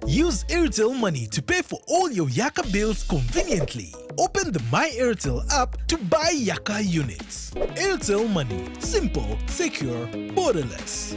Use Airtel Money to pay for all your Yaka bills conveniently. Open the My Airtel app to buy Yaka units. Airtel Money. Simple, secure, borderless.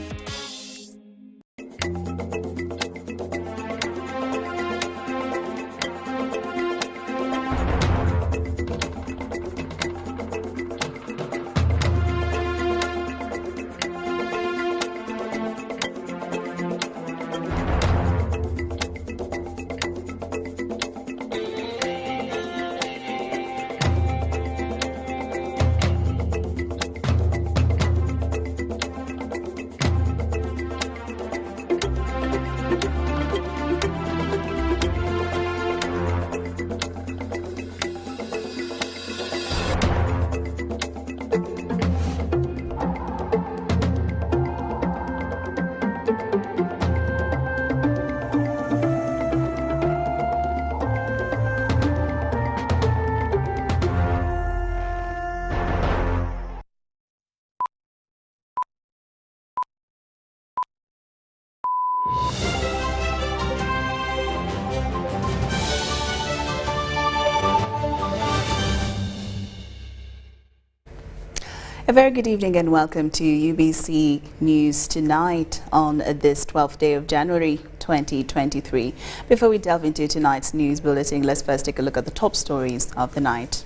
A very good evening and welcome to UBC News Tonight on this 12th day of January 2023. Before we delve into tonight's news bulletin, let's first take a look at the top stories of the night.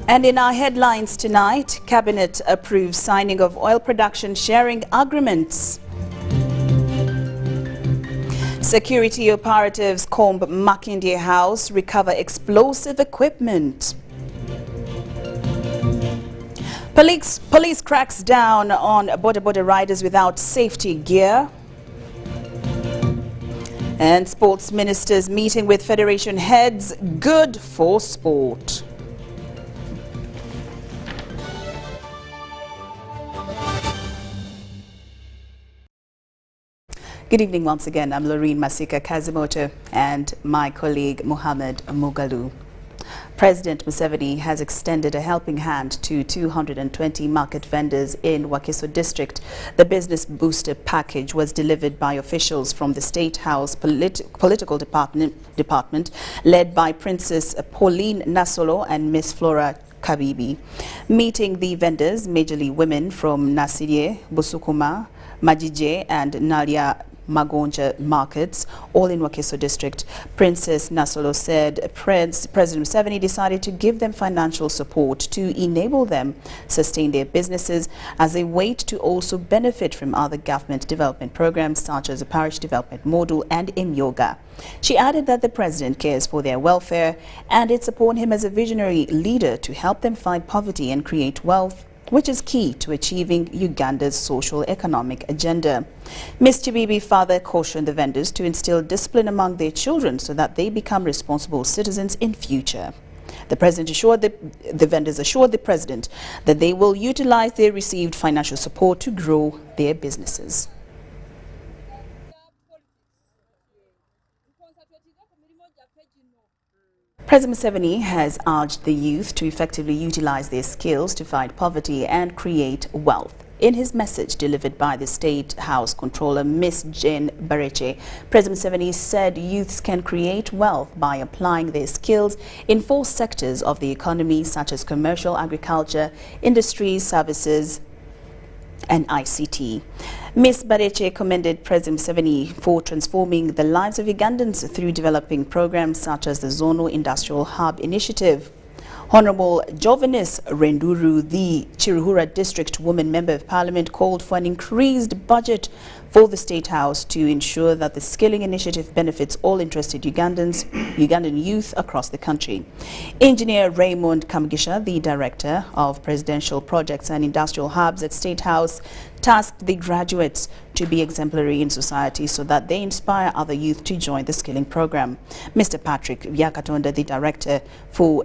And in our headlines tonight, Cabinet approves signing of oil production sharing agreements. Security operatives comb Makindye house, recover explosive equipment. Police cracks down on border riders without safety gear. And sports ministers meeting with federation heads, good for sport. Good evening once again. I'm Lauryn Kazimoto and my colleague Mohammed Mugalu. President Museveni has extended a helping hand to 220 market vendors in Wakiso district. The business booster package was delivered by officials from the State House Political Department led by Princess Pauline Nasolo and Miss Flora Kabibi. Meeting the vendors, majorly women from Nasidye, Busukuma, Majije and Nalia Magonja markets, all in Wakiso district. Princess Nasolo said President Museveni decided to give them financial support to enable them sustain their businesses as they wait to also benefit from other government development programs such as the Parish Development Model and Imyoga. She added that the president cares for their welfare and it's upon him as a visionary leader to help them fight poverty and create wealth, which is key to achieving Uganda's social-economic agenda. Ms. Chibibi further cautioned the vendors to instill discipline among their children so that they become responsible citizens in future. The president assured the vendors assured the president that they will utilize their received financial support to grow their businesses. President Museveni has urged the youth to effectively utilize their skills to fight poverty and create wealth. In his message delivered by the State House Controller, Ms. Jane Bareche, President Museveni said youths can create wealth by applying their skills in 4 sectors of the economy such as commercial, agriculture, industries, services, and ICT. Ms. Bareche commended President Museveni for transforming the lives of Ugandans through developing programs such as the Zonal Industrial Hub Initiative. Honorable Jovenis Renduru, the Chiruhura District Woman Member of Parliament, called for an increased budget for the State House to ensure that the skilling initiative benefits all interested Ugandan youth across the country. Engineer Raymond Kamgisha, the Director of Presidential Projects and Industrial Hubs at State House, tasked the graduates to be exemplary in society so that they inspire other youth to join the skilling program. Mr. Patrick Yakatonda, the Director for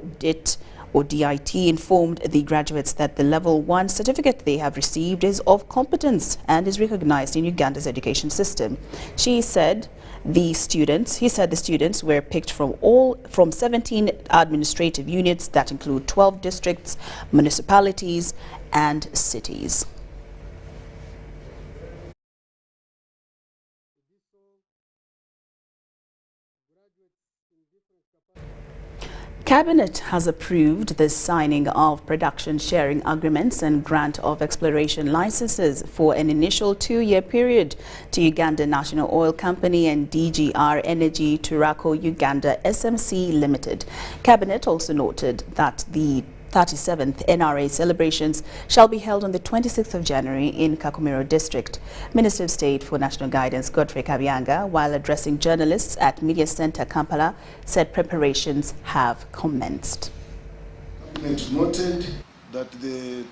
DIT informed the graduates that the Level 1 certificate they have received is of competence and is recognized in Uganda's education system. She said He said the students were picked from 17 administrative units that include 12 districts, municipalities, and cities. Cabinet has approved the signing of production sharing agreements and grant of exploration licenses for an initial 2-year period to Uganda National Oil Company and DGR Energy Turaco Uganda SMC Limited. Cabinet also noted that the 37th NRA celebrations shall be held on the 26th of January in Kakumiro District. Minister of State for National Guidance Godfrey Kabyanga, while addressing journalists at Media Center Kampala, said preparations have commenced. Cabinet noted that the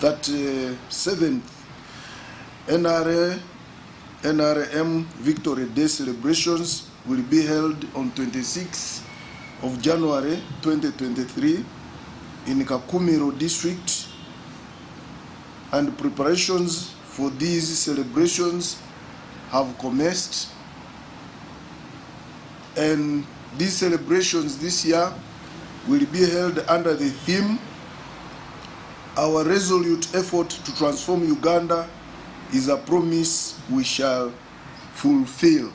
37th NRM Victory Day celebrations will be held on 26th of January 2023 in Kakumiro District, and preparations for these celebrations have commenced. And these celebrations this year will be held under the theme, "Our resolute effort to transform Uganda is a promise we shall fulfill."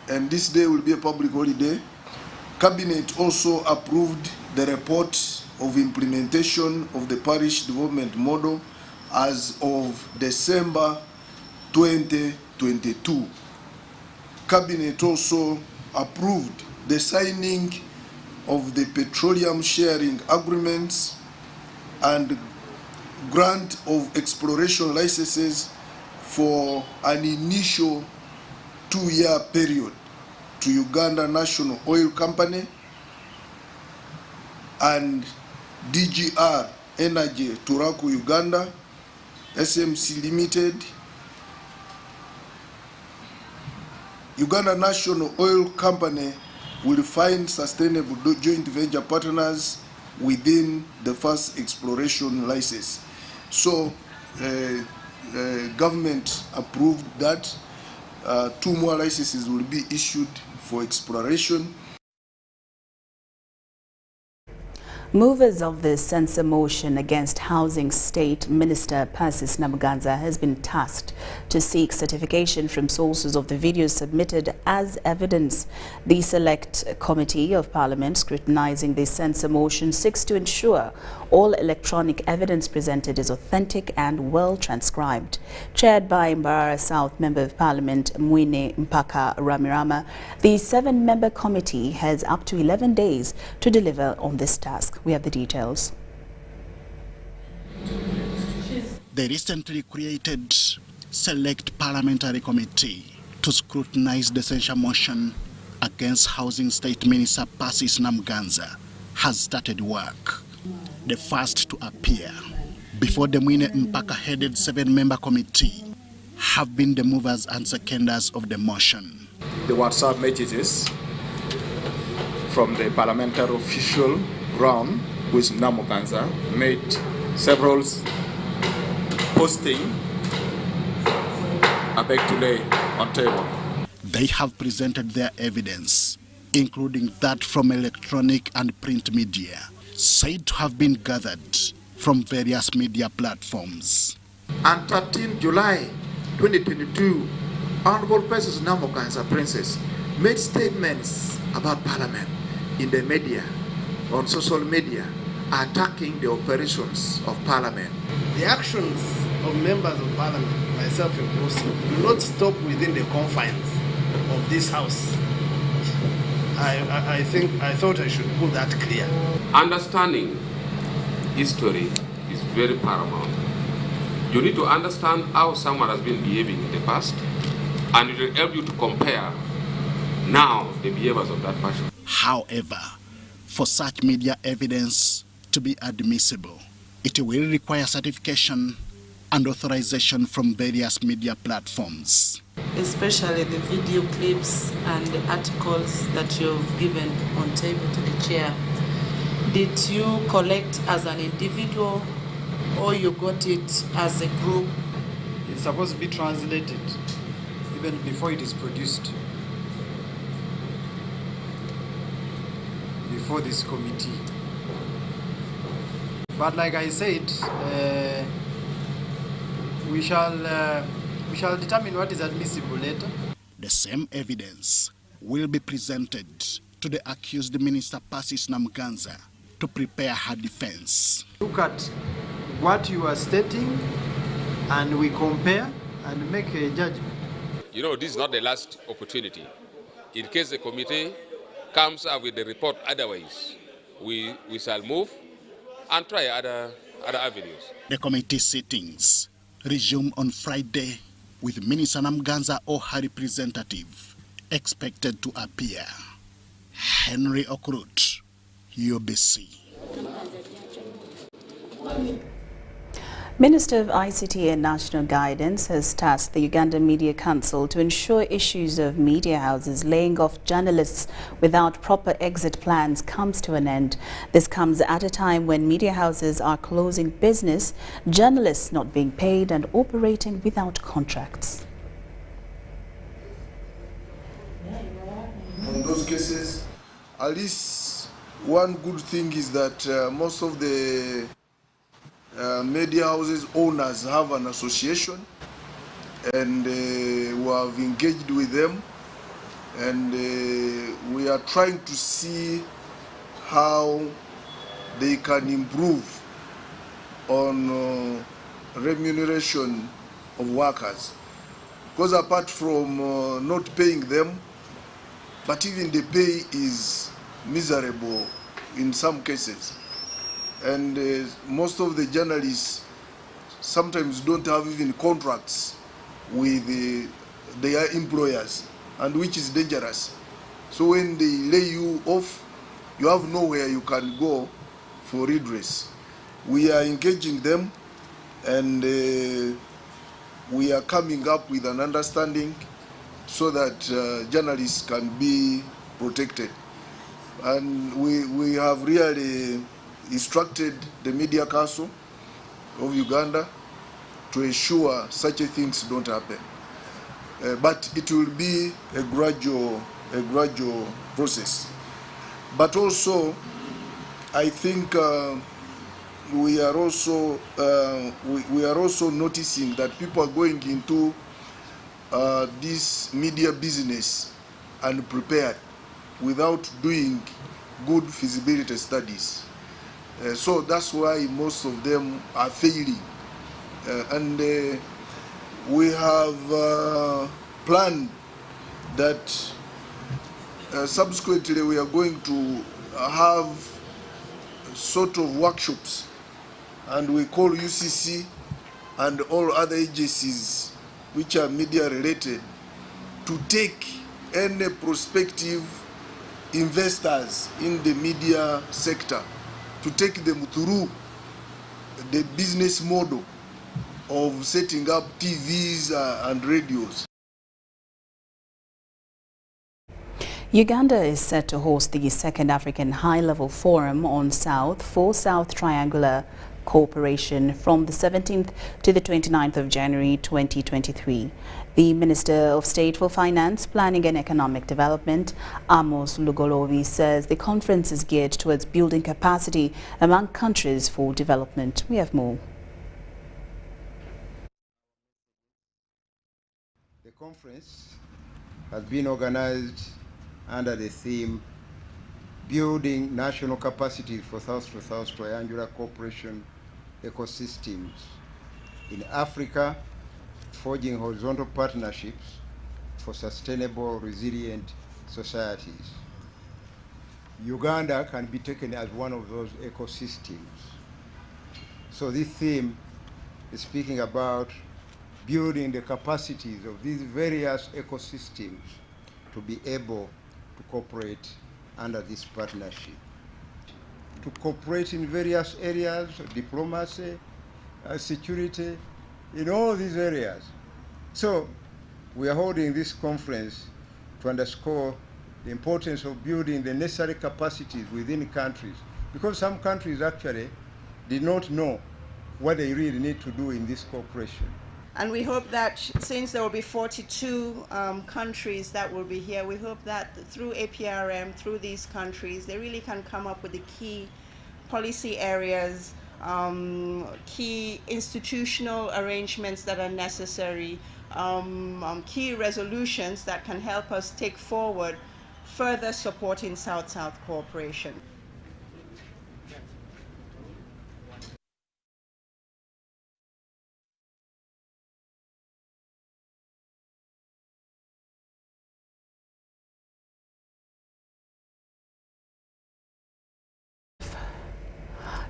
And this day will be a public holiday. Cabinet also approved the report of implementation of the parish development model as of December 2022. Cabinet also approved the signing of the petroleum sharing agreements and grant of exploration licenses for an initial 2-year period to Uganda National Oil Company and DGR Energy Turaco Uganda SMC Limited. Uganda National Oil Company will find sustainable joint venture partners within the first exploration license. So government approved that 2 more licenses will be issued for exploration. Movers of the censure motion against Housing State Minister Persis Namuganza has been tasked to seek certification from sources of the videos submitted as evidence. The Select Committee of Parliament scrutinizing the censure motion seeks to ensure all electronic evidence presented is authentic and well transcribed. Chaired by Mbarara South Member of Parliament Mwine Mpaka Ramirama, the 7-member committee has up to 11 days to deliver on this task. We have the details. The recently created Select Parliamentary Committee to scrutinize the censure motion against Housing State Minister Persis Namuganza has started work. The first to appear before the Mwine Mpaka-headed 7-member committee have been the movers and seconders of the motion. The WhatsApp messages from the parliamentary official ground with Namuganza made several posting I beg to lay on table. They have presented their evidence, including that from electronic and print media, said to have been gathered from various media platforms. On 13 July 2022, Honorable Persis Namuganza Princess made statements about Parliament in the media, on social media, attacking the operations of Parliament. The actions of members of Parliament, myself inclusive, do not stop within the confines of this House. I thought I should put that clear. Understanding history is very paramount. You need to understand how someone has been behaving in the past, and it will help you to compare now the behaviors of that person. However, for such media evidence to be admissible, it will require certification and authorization from various media platforms. Especially the video clips and the articles that you've given on table to the chair. Did you collect as an individual or you got it as a group? It's supposed to be translated. even before it is produced before this committee. But like I said, we shall determine what is admissible later. The same evidence will be presented to the accused Minister Persis Namganza to prepare her defense. Look at what you are stating and we compare and make a judgment. You know, this is not the last opportunity. In case the committee comes up with the report otherwise, we shall move and try other avenues. The committee sittings resume on Friday with Minister Namganza or her representative expected to appear. Henry Okrut, UBC. Minister of ICT and National Guidance has tasked the Uganda Media Council to ensure issues of media houses laying off journalists without proper exit plans comes to an end. This comes at a time when media houses are closing business, journalists not being paid and operating without contracts. In those cases, at least one good thing is that most of the media houses owners have an association, and we have engaged with them, and we are trying to see how they can improve on remuneration of workers. Because apart from not paying them, but even the pay is miserable in some cases. And most of the journalists sometimes don't have even contracts with their employers, and which is dangerous. So when they lay you off, you have nowhere you can go for redress. We are engaging them, and we are coming up with an understanding so that journalists can be protected. And we have really instructed the Media Council of Uganda to ensure such things don't happen. But it will be a gradual process. But also, I think we are also noticing that people are going into this media business unprepared without doing good feasibility studies. So that's why most of them are failing. And we have planned that subsequently we are going to have sort of workshops, and we call UCC and all other agencies which are media related to take any prospective investors in the media sector, to take them through the business model of setting up TVs and radios. Uganda is set to host the second African High-Level Forum on South Triangular Cooperation from the 17th to the 29th of January 2023. The Minister of State for Finance, Planning and Economic Development, Amos Lugolovi, says the conference is geared towards building capacity among countries for development. We have more. The conference has been organized under the theme Building National Capacity for South-to-South Triangular Cooperation Ecosystems in Africa, forging horizontal partnerships for sustainable, resilient societies. Uganda can be taken as one of those ecosystems. So this theme is speaking about building the capacities of these various ecosystems to be able to cooperate under this partnership, to cooperate in various areas of diplomacy, security, in all these areas. So we are holding this conference to underscore the importance of building the necessary capacities within countries, because some countries actually did not know what they really need to do in this cooperation. And we hope that since there will be 42 countries that will be here, we hope that through APRM, through these countries, they really can come up with the key policy areas, key institutional arrangements that are necessary, key resolutions that can help us take forward further supporting South-South cooperation.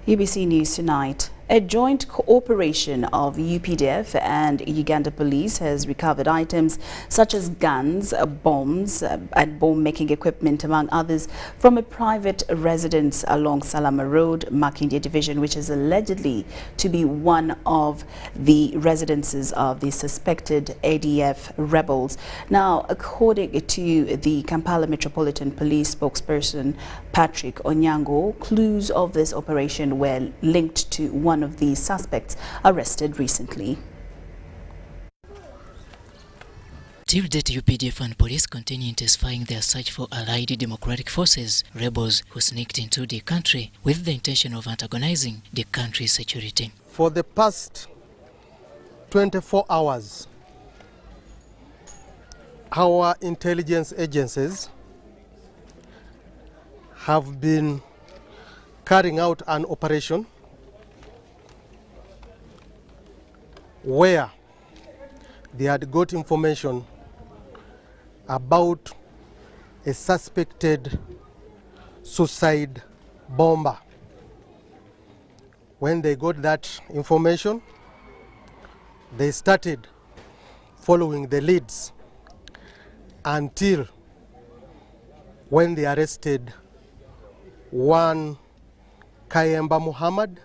UBC News Tonight. A joint cooperation of UPDF and Uganda Police has recovered items such as guns, bombs, and bomb-making equipment, among others, from a private residence along Salama Road, Makindye Division, which is allegedly to be one of the residences of the suspected ADF rebels. Now, according to the Kampala Metropolitan Police spokesperson Patrick Onyango, clues of this operation were linked to one of the suspects arrested recently. Till date, UPDF and police continue intensifying their search for allied democratic forces, rebels who sneaked into the country with the intention of antagonizing the country's security. For the past 24 hours, our intelligence agencies have been carrying out an operation where they had got information about a suspected suicide bomber. When they got that information, they started following the leads until when they arrested one Kayemba Muhammad,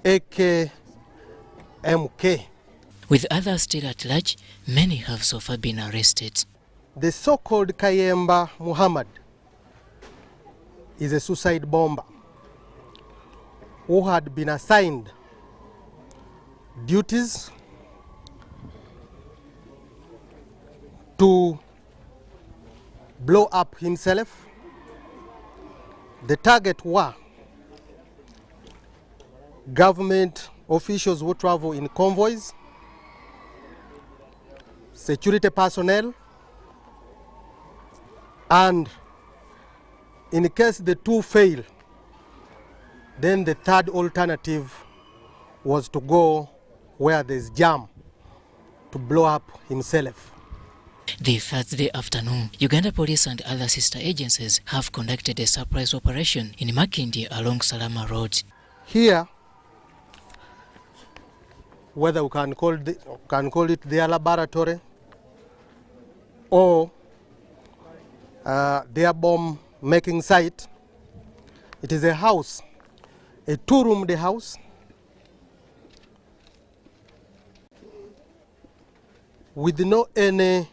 aka MK. With others still at large, many have so far been arrested. The so-called Kayemba Muhammad is a suicide bomber who had been assigned duties to blow up himself. The target were government officials who travel in convoys, security personnel, and in case the two fail, then the third alternative was to go where there's jam to blow up himself. The Thursday afternoon, Uganda Police and other sister agencies have conducted a surprise operation in Makindye along Salama Road. Here, whether we can call it their laboratory or their bomb-making site, it is a house, a two-roomed house with no any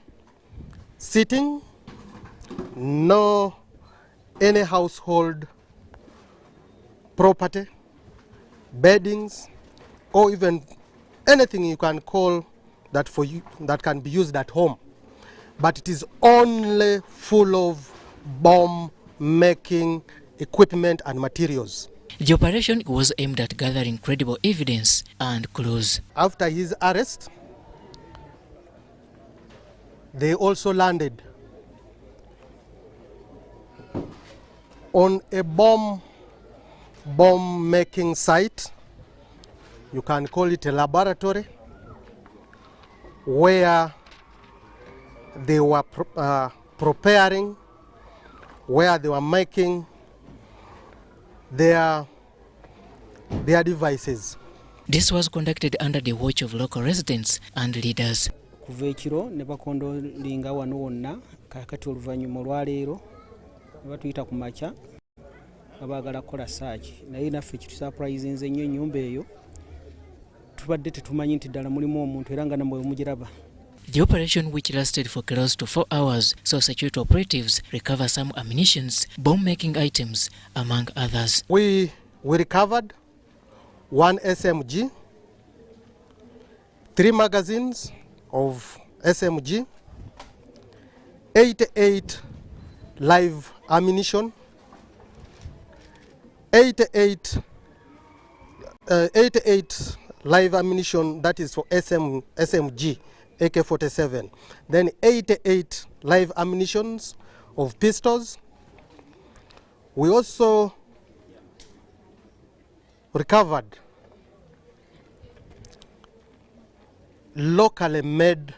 sitting, no any household property, beddings, or even anything you can call that for you that can be used at home. But it is only full of bomb-making equipment and materials. The operation was aimed at gathering credible evidence and clues. After his arrest, they also landed on a bomb-making site. You can call it a laboratory, where they were preparing, where they were making their devices. This was conducted under the watch of local residents and leaders. Kuva ekiro ne bakondolinga wano wonna kakati oluvannyuma olwaleero ne batuyita ku makya nga baagala kukola search naye naffe kitusurprisinze nnyo ennyumba eyo tubadde tetumanyi nti ddala mulimu omuntu era nga namwe mugiraba. The operation, which lasted for close to 4 hours, saw security operatives recover some ammunitions, bomb-making items, among others. We recovered one SMG, 3 magazines of SMG, 88 live ammunition, 88 live ammunition, that is for SMG AK-47. Then 88 live ammunitions of pistols. We also recovered locally made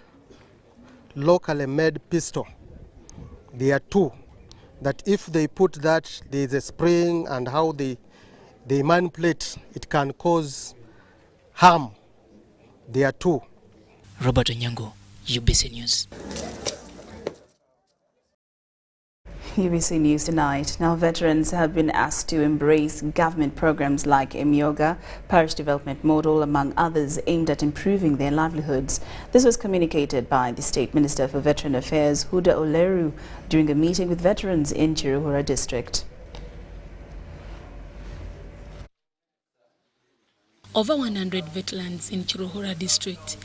pistol. There are 2 that if they put that, there is a spring, and how they manipulate, it can cause harm. There are 2. Robert Onyango, UBC News. UBC News tonight. Now, veterans have been asked to embrace government programs like Emyoga, Parish Development Model, among others, aimed at improving their livelihoods. This was communicated by the State Minister for Veteran Affairs, Huda Oleru, during a meeting with veterans in Chiruhura district. Over 100 veterans in Chiruhura district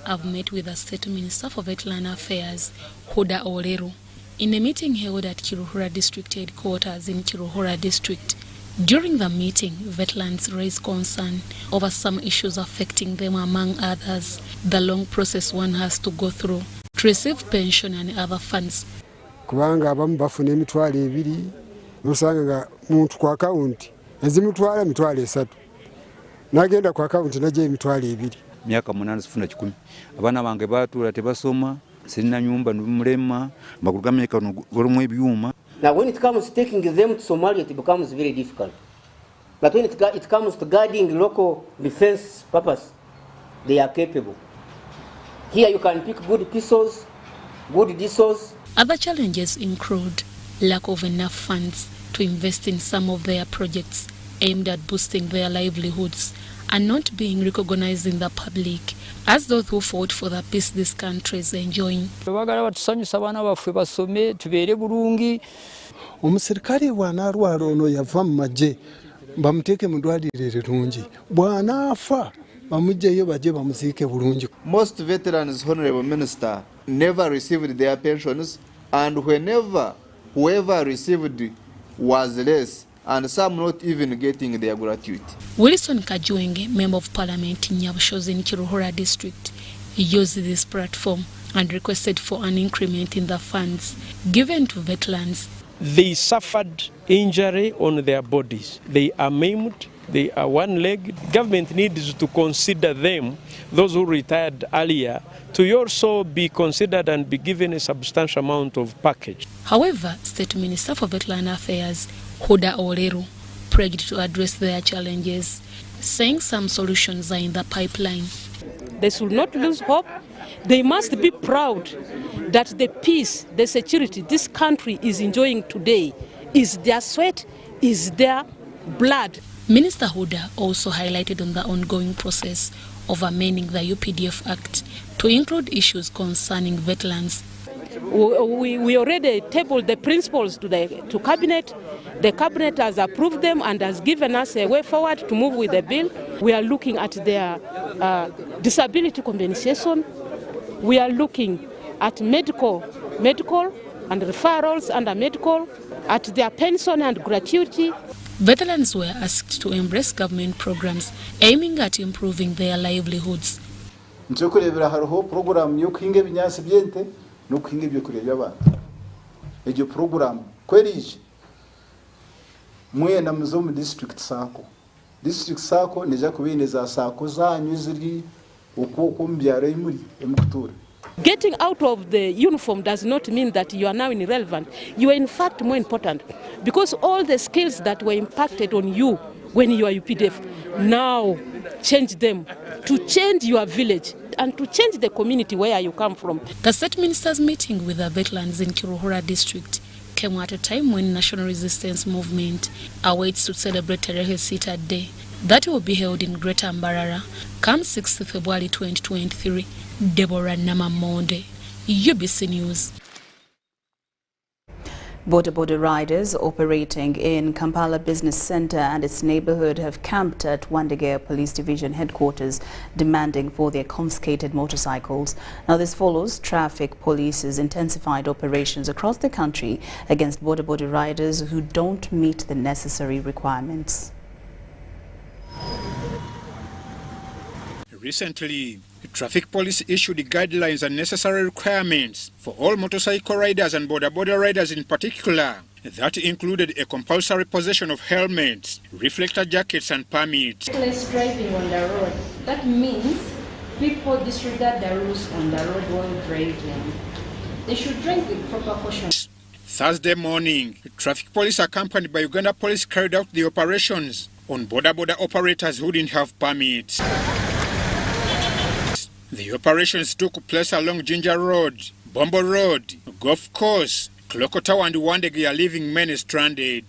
have met with the State Minister for Veteran Affairs, Huda Oleru, in a meeting held at Chiruhura District Headquarters in Chiruhura District. During the meeting, veterans raised concern over some issues affecting them, among others, the long process one has to go through to receive pension and other funds. Kubanga abamu bafuna emitwalo 2 nosanga muntu kwa account ezimutwala emitwalo 3 nagenda kwa account naje emitwalo 2. Myaka 8 sifuna 10 abana bange batula tebasoma sirina nyumba ndumulema bakugameka golomwe ebyuma. Now when it comes to taking them to Somalia, it becomes very difficult. But when it comes to guarding local defense purpose, they are capable. Here you can pick good pistols, good diesels. Other challenges include lack of enough funds to invest in some of their projects aimed at boosting their livelihoods and not being recognized in the public as those who fought for the peace this country is enjoying. Omusirikale bw'anaarwala ono yava mu magye bamuteeke mu ddwaliro erirungi, bw'anaafa bamugyeyo bajje bamuziike bulungi. Most veterans, Honorable Minister, never received their pensions, and whoever received was less, and some not even getting their gratuity. Wilson Kajuenge, Member of Parliament in Nyabushozi in Chiruhura District, used this platform and requested for an increment in the funds given to veterans. They suffered injury on their bodies. They are maimed, they are one-legged. Government needs to consider them, those who retired earlier, to also be considered and be given a substantial amount of package. However, State Minister for Veteran Affairs, Huda Oleru, pledged to address their challenges, saying some solutions are in the pipeline. They should not lose hope. They must be proud that the peace, the security this country is enjoying today is their sweat, is their blood. Minister Huda also highlighted on the ongoing process of amending the UPDF Act to include issues concerning veterans. We already tabled the principles to Cabinet. The Cabinet has approved them and has given us a way forward to move with the bill. We are looking at their disability compensation. We are looking at medical and referrals under medical, at their pension and gratuity. Veterans were asked to embrace government programs aiming at improving their livelihoods. Nchokurebera hariho program yo kuhinga ebinyansi byente no kuhinga ibyo kurya by'abantu. Ejo program kwerije mwena muzo mu district sako. District sako neja kubineza sako zanyu ziri uko mbyaro imuri emukutura. Getting out of the uniform does not mean that you are now irrelevant. You are in fact more important because all the skills that were impacted on you when you are UPDF, now change them to change your village and to change the community where you come from. The State Minister's meeting with the veterans in Chiruhura District came at a time when National Resistance Movement awaits to celebrate Tarehe Sita Day that will be held in Greater Mbarara come 6th February 2023. Deborah Namamonde, UBC News. Border riders operating in Kampala Business Centre and its neighbourhood have camped at Wandegea Police Division headquarters demanding for their confiscated motorcycles. Now this follows traffic police's intensified operations across the country against border riders who don't meet the necessary requirements. Recently, the traffic police issued guidelines and necessary requirements for all motorcycle riders and border riders in particular. That included a compulsory possession of helmets, reflector jackets and permits. Reckless driving on the road. That means people disregard the rules on the road while driving. They should drive with proper caution. Thursday morning, the traffic police accompanied by Uganda police carried out the operations on border operators who didn't have permits. The operations took place along Ginger Road, Bombo Road, Golf Course, Klokotawa and Wandegea, leaving many stranded.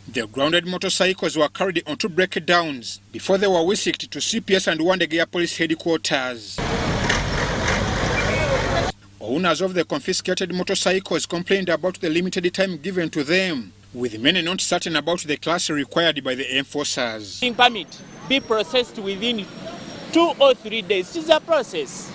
The grounded motorcycles were carried onto breakdowns before they were whisked to CPS and Wandegea Police Headquarters. Owners of the confiscated motorcycles complained about the limited time given to them, with many not certain about the class required by the enforcers. Permit be processed within 2 or 3 days. This is a process.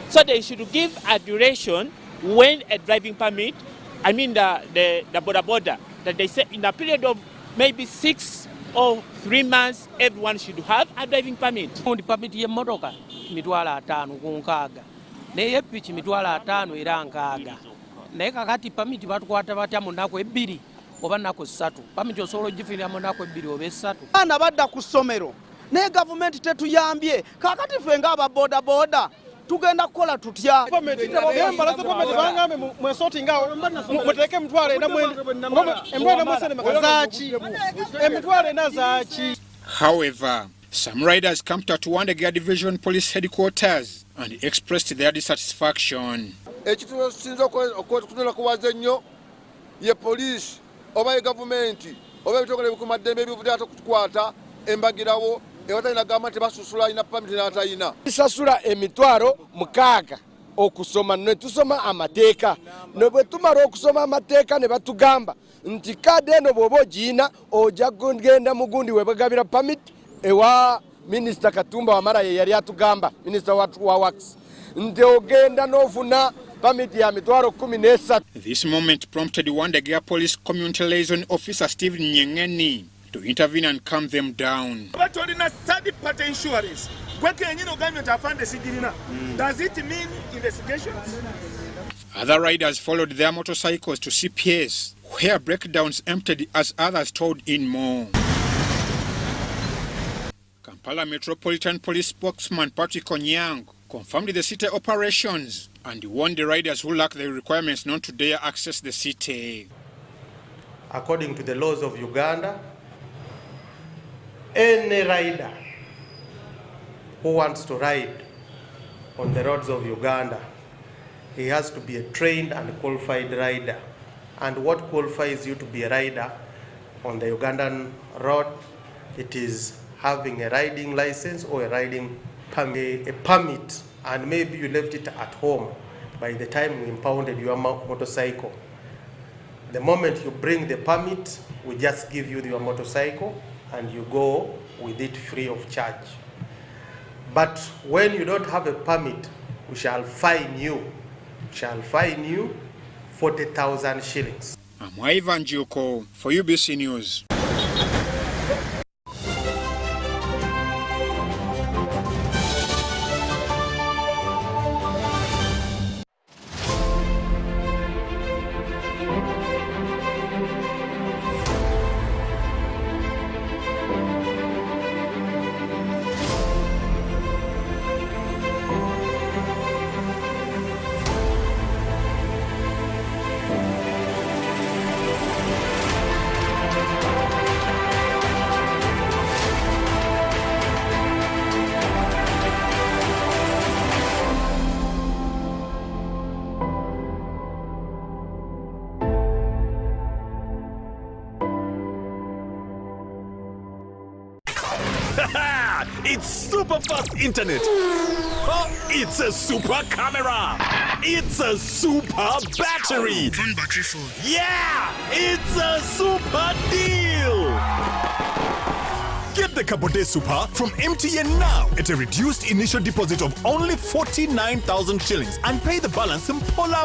So they should give a duration when a driving permit, I mean the border, that they say in a period of maybe 6 or 3 months, everyone should have a driving permit. The permit ye motoka mitwala 5 kunkaga. Neye pichi mitwala 5 era nkaga. Naye kakati permit batukwata batya munako 2 oba nako 3. Permit osolo gifira munako 2 oba 3. Ana badda ku ssomero. Ne government tetuyambye kakati ffe ng'aba boda tugenda kukola tutya bangambe mwesotinga muteke emitwalo ena zaaki. However, some riders camped at Wandegea Division Police Headquarters and expressed their dissatisfaction. Ekitusinza okutunula kuwaza ennyo ye police oba ye government oba ebitongole ebikumaddembe ebivudde ate okutukwata embagirawo ewatalina gavumenti tebasusula ina pamiti n'atayina. Tusasula emitwalo 6 okusoma ne tusoma amateeka. Ne bwe tumala okusoma amateeka ne batugamba nti kade eno bw'oba ogiina ojja kugenda mu gundi we bagabira pamit ewa Minisita Katumba Wamala ye yali atugamba, Minisita wa Works, nti ogenda n'ofuna pamit ya mitwalo 13. This moment prompted Wandegea Police Community Liaison Officer Stephen Nyengeni to intervene and calm them down. Third-party insurance. Does it mean investigations? Other riders followed their motorcycles to CPS, where breakdowns emptied as others told in more. Kampala Metropolitan Police spokesman Patrick Onyang confirmed the city operations and warned the riders who lack the requirements not to dare access the city. According to the laws of Uganda, any rider who wants to ride on the roads of Uganda, he has to be a trained and qualified rider. And what qualifies you to be a rider on the Ugandan road, it is having a riding license or a riding permit, a permit, and maybe you left it at home by the time we impounded your motorcycle. The moment you bring the permit, we just give you your motorcycle and you go with it free of charge. But when you don't have a permit, we shall fine you. 40,000 shillings. I'm Ivan Joko for UBC News. It's super fast internet, It's a super camera. It's a super battery. One battery phone. Yeah, it's a super deal. Get the Kabode Super from MTN now at a reduced initial deposit of only 49,000 shillings and pay the balance in Pola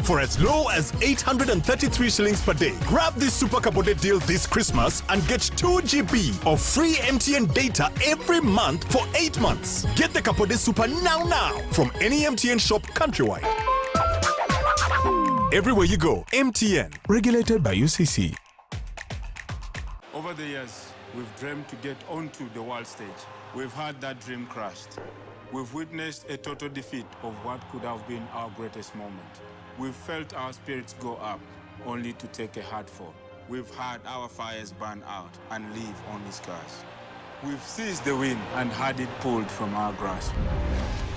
for as low as 833 shillings per day. Grab this Super Kabode deal this Christmas and get 2 GB of free MTN data every month for 8 months. Get the Kabode Super now from any MTN shop countrywide. Everywhere you go, MTN. Regulated by UCC. Over the years, we've dreamed to get onto the world stage. We've had that dream crushed. We've witnessed a total defeat of what could have been our greatest moment. We've felt our spirits go up, only to take a hard fall. We've had our fires burn out and leave only scars. We've seized the wind and had it pulled from our grasp.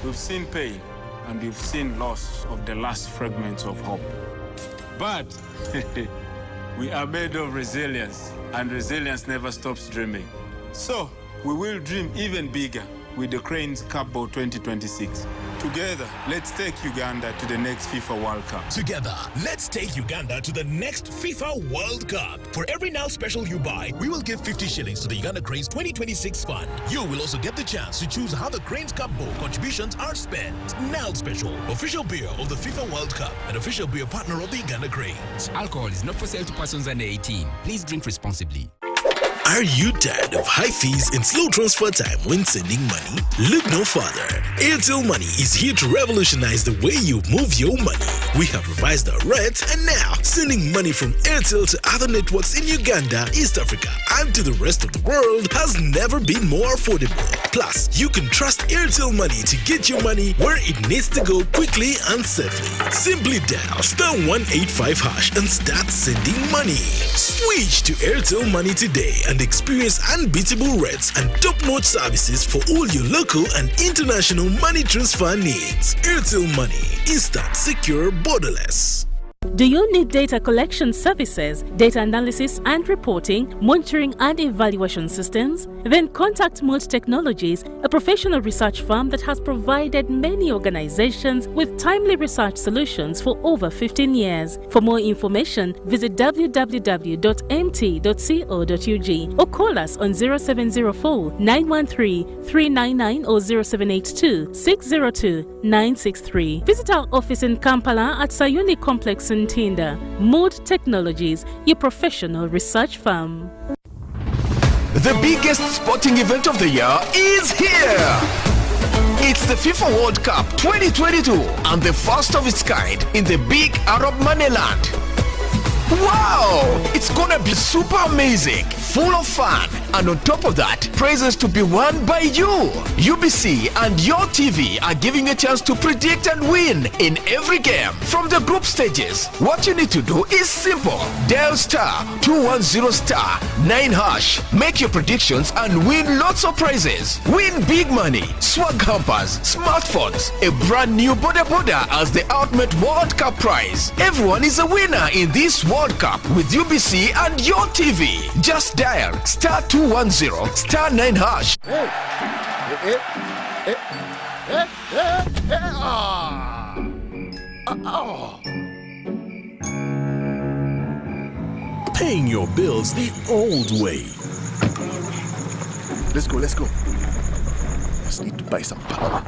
We've seen pain and we've seen loss of the last fragments of hope. But we are made of resilience, and resilience never stops dreaming. So, we will dream even bigger with the Cranes Cup Bowl 2026. Together, let's take Uganda to the next FIFA World Cup. Together, let's take Uganda to the next FIFA World Cup. For every Now Special you buy, we will give 50 shillings to the Uganda Cranes 2026 fund. You will also get the chance to choose how the Cranes Cup Bowl contributions are spent. Now Special, official beer of the FIFA World Cup and official beer partner of the Uganda Cranes. Alcohol is not for sale to persons under 18. Please drink responsibly. Are you tired of high fees and slow transfer time when sending money? Look no further. Airtel Money is here to revolutionize the way you move your money. We have revised our rates, and now sending money from Airtel to other networks in Uganda, East Africa, and to the rest of the world has never been more affordable. Plus, you can trust Airtel Money to get your money where it needs to go quickly and safely. Simply dial *185# and start sending money. Switch to Airtel Money today and experience unbeatable rates and top-notch services for all your local and international money transfer needs. Airtel Money. Instant, secure, borderless. Do you need data collection services, data analysis and reporting, monitoring and evaluation systems? Then contact Molt Technologies, a professional research firm that has provided many organizations with timely research solutions for over 15 years. For more information, visit www.mt.co.ug or call us on 0704 913 399 or 0782 602 963. Visit our office in Kampala at Sayuni Complex in Tinda. Mood Technologies, your professional research firm. The biggest sporting event of the year is here. It's the FIFA World Cup 2022 and the first of its kind in the big Arab moneyland. Wow! It's gonna be super amazing, full of fun, and on top of that, prizes to be won by you. UBC and your TV are giving you a chance to predict and win in every game from the group stages. What you need to do is simple. Dial *210*9#. Make your predictions and win lots of prizes. Win big money, swag hampers, smartphones, a brand new Boda as the ultimate World Cup prize. Everyone is a winner in this World Cup with UBC and your TV. Just dial *210*9#. Paying your bills the old way. Let's go. Just need to buy some power.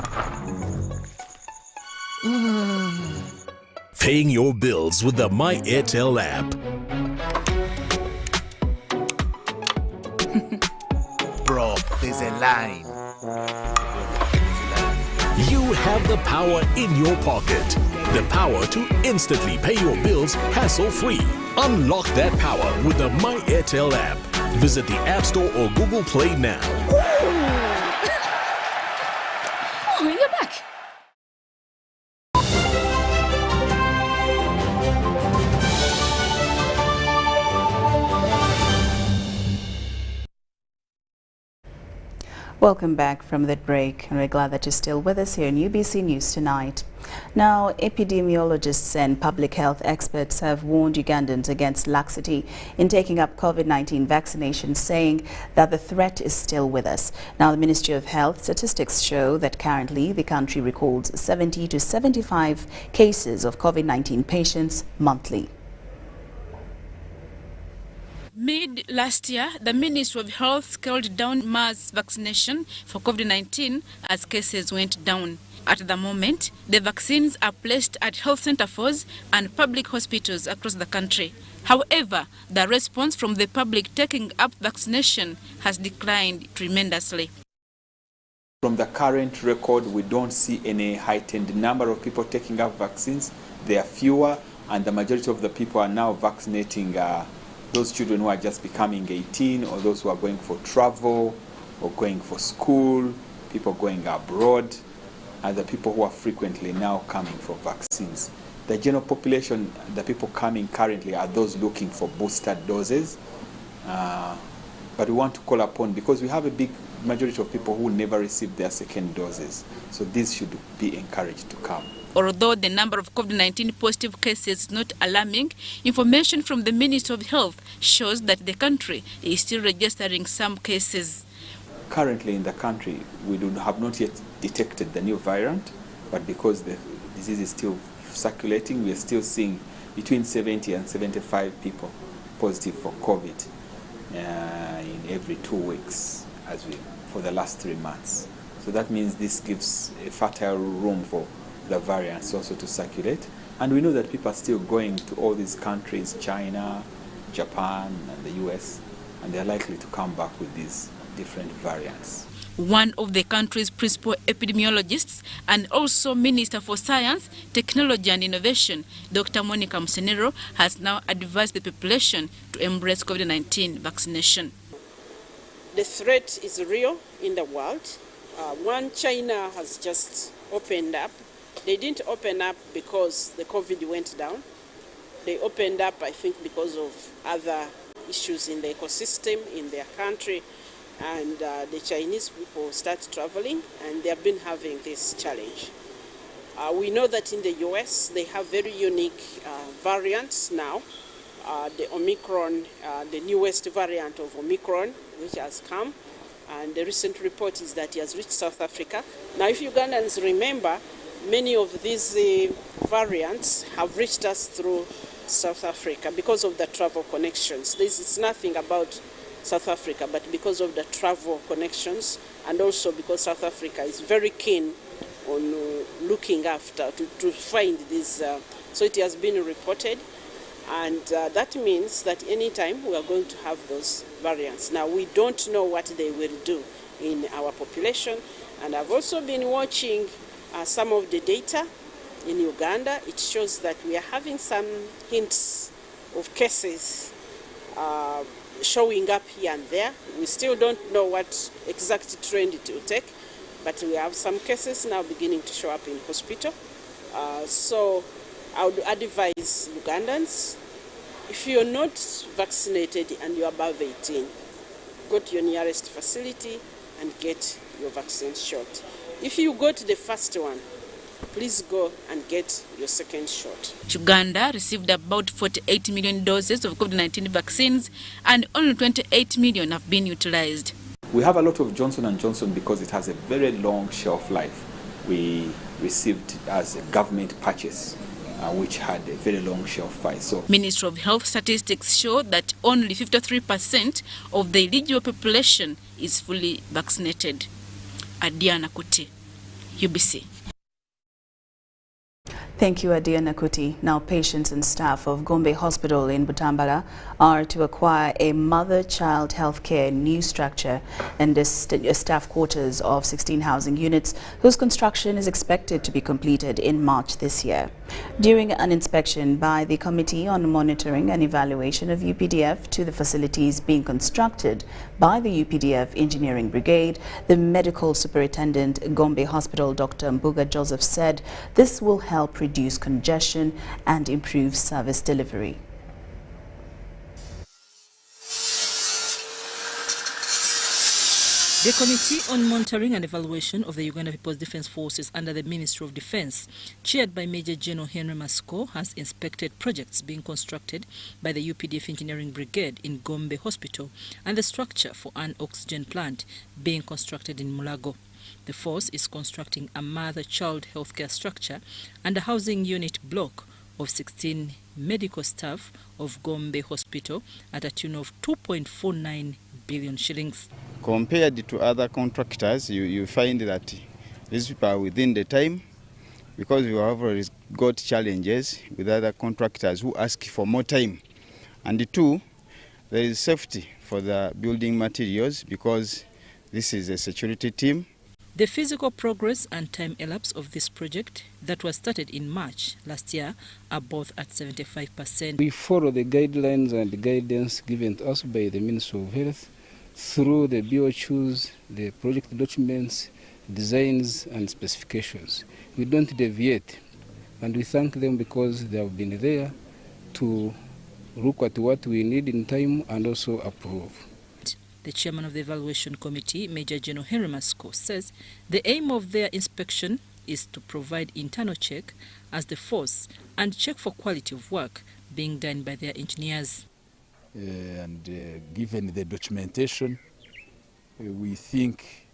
Paying your bills with the My Airtel app. Bro, there's a line. You have the power in your pocket. The power to instantly pay your bills hassle-free. Unlock that power with the My Airtel app. Visit the App Store or Google Play now. Oh, you're back. Welcome back from that break, and we're glad that you're still with us here in UBC News Tonight. Now, epidemiologists and public health experts have warned Ugandans against laxity in taking up COVID-19 vaccination, saying that the threat is still with us. Now, the Ministry of Health statistics show that currently the country records 70 to 75 cases of COVID-19 patients monthly. Mid last year, the Ministry of Health scaled down mass vaccination for COVID-19 as cases went down. At the moment, the vaccines are placed at health centers and public hospitals across the country. However, the response from the public taking up vaccination has declined tremendously. From the current record, we don't see any heightened number of people taking up vaccines. There are fewer, and the majority of the people are now vaccinating those children who are just becoming 18, or those who are going for travel or going for school, people going abroad, and the people who are frequently now coming for vaccines. The general population, the people coming currently, are those looking for booster doses. But we want to call upon, because we have a big majority of people who never received their second doses. So this should be encouraged to come. Although the number of COVID-19 positive cases is not alarming, information from the Ministry of Health shows that the country is still registering some cases. Currently in the country, we have not yet detected the new variant, but because the disease is still circulating, we are still seeing between 70 and 75 people positive for COVID in every 2 weeks for the last 3 months. So that means this gives a fertile room for the variants also to circulate. And we know that people are still going to all these countries, China, Japan, and the US, and they're likely to come back with these different variants. One of the country's principal epidemiologists and also Minister for Science, Technology and Innovation, Dr. Monica Musenero, has now advised the population to embrace COVID-19 vaccination. The threat is real in the world. China has just opened up. They didn't open up because the COVID went down. They opened up, I think, because of other issues in the ecosystem in their country. And the Chinese people start traveling, and they have been having this challenge. We know that in the US, they have very unique variants now. The Omicron, the newest variant of Omicron, which has come. And the recent report is that it has reached South Africa. Now, if Ugandans remember, many of these variants have reached us through South Africa because of the travel connections. This is nothing about South Africa, but because of the travel connections, and also because South Africa is very keen on looking after, to find these. So it has been reported, and that means that anytime we are going to have those variants. Now, we don't know what they will do in our population, and I've also been watching some of the data in Uganda. It shows that we are having some hints of cases showing up here and there. We still don't know what exact trend it will take, but we have some cases now beginning to show up in hospital. So I would advise Ugandans, if you're not vaccinated and you're above 18, go to your nearest facility and get your vaccine shot. If you got the first one, please go and get your second shot. Uganda received about 48 million doses of COVID-19 vaccines, and only 28 million have been utilized. We have a lot of Johnson & Johnson because it has a very long shelf life. We received as a government purchase, which had a very long shelf life. So, Ministry of Health statistics show that only 53% of the eligible population is fully vaccinated. Adiana Kuti, UBC. Thank you, Adiana Kuti. Now, patients and staff of Gombe Hospital in Butambala are to acquire a mother-child healthcare new structure and a staff quarters of 16 housing units, whose construction is expected to be completed in March this year. During an inspection by the Committee on Monitoring and Evaluation of UPDF to the facilities being constructed by the UPDF Engineering Brigade, the Medical Superintendent Gombe Hospital, Dr. Mbuga Joseph, said this will help reduce congestion and improve service delivery. The Committee on Monitoring and Evaluation of the Uganda People's Defence Forces under the Ministry of Defence, chaired by Major General Henry Masiko, has inspected projects being constructed by the UPDF Engineering Brigade in Gombe Hospital and the structure for an oxygen plant being constructed in Mulago. The force is constructing a mother-child healthcare structure and a housing unit block of 16 medical staff of Gombe Hospital at a tune of 2.49 billion shillings. Compared to other contractors, you find that these people are within the time, because we have already got challenges with other contractors who ask for more time. And two, there is safety for the building materials because this is a security team. The physical progress and time elapse of this project that was started in March last year are both at 75%. We follow the guidelines and guidance given to us by the Ministry of Health through the BOQs, the project documents, designs and specifications. We don't deviate, and we thank them because they have been there to look at what we need in time and also approve. The chairman of the evaluation committee, Major General Henry Masiko, says the aim of their inspection is to provide internal check as the force and check for quality of work being done by their engineers. Given the documentation, we think